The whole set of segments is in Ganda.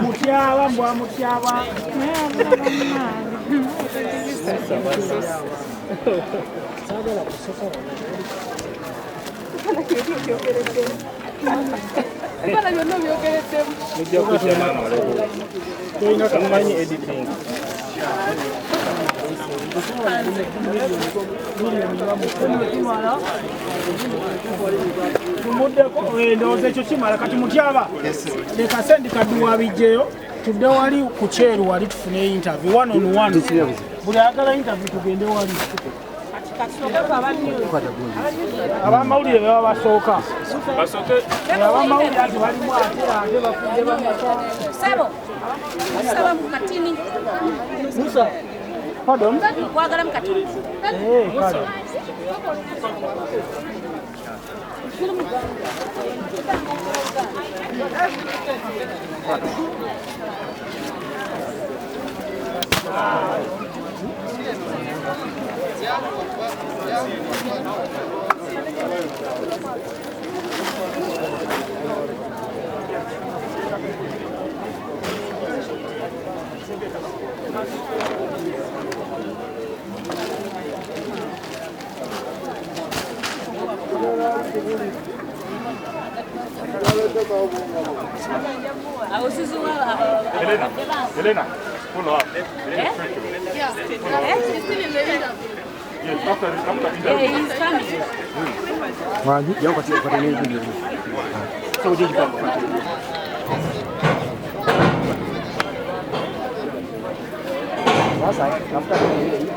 Mutyamba mbwa Mutyamba. Ndoze ekyo kimala kati Mutyamba leka sendi kaduwa bijjeyo tudde wali ku kyeru wali tufune interview one on one buli ayagala interview tugende wali abamawulire baba basooka abamawulire ati balimu ate bafudde bamaka Saba mukatini. Musa pardon Kwagala mukatini. kale Elena, follow up. Yeah. He's coming. Wadi? Yang pada ni dulu. So dia juga. Masa after ni.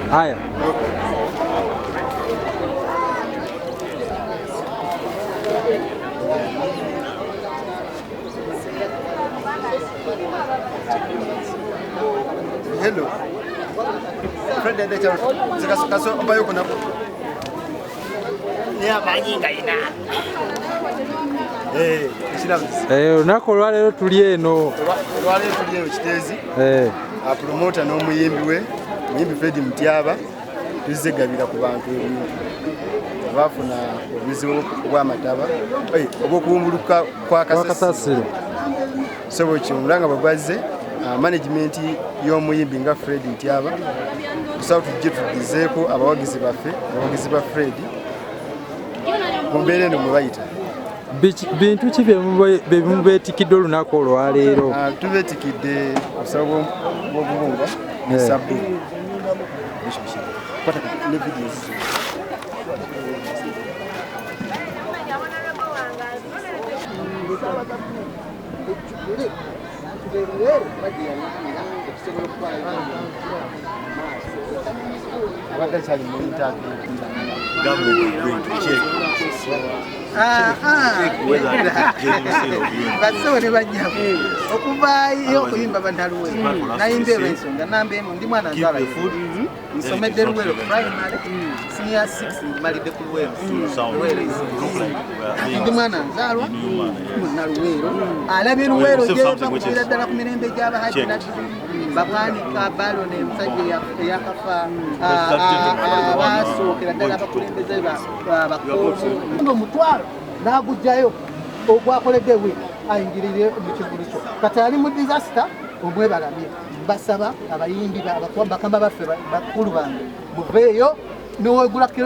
Haya. Hello. Friend and nature. Kaso ambayo kuna. Ya banyinga ina. Olunaku olwaleero tuli eno. Olwaleero tuli eno Kiteezi. Promota n'omuyimbi we, Muyimbi Fred Mutyamba, tuzze gabira ku bantu ebintu. Baafuna obuzibu obw'amataba, obw'okubumbuluka kwa kasasiro. So bwekimulanga bwe bazze, management y'omuyimbi nga Fred Mutyamba, tusaba tujje tuddizeeko abawagizi baffe, abawagizi ba Fred, mu mbeera eno mwe bayita. Bintu ki bye mubeetikidde olunaku olwaleero? Tubeetikidde obusawo bw'obulunga ne sabbuuni. Ne vidiyo zizo. Abadde mu interview. Government is going to check. Basore bajjaku okuvaayo okuyimba bantaluwe nayimba ensonga nambemu ndi mwana nzala nsomedde Luwero primary senior 6 malidde ku Luwero ndi mwana nzalwa mwana Luwero alabye Luwero gyebakubira ddala ku mirembe gy'abahaji bakanika balone musajja eyakafa basookera ddala abakulembeze bakoomu omutwalo n'agujjayo ogwakoledde we ayingirire mu kivulu kyo kati ali mu disaster omwebalamye basaba abayimbi bakamba baffe bakulu bange muveeyo n'owegula kiro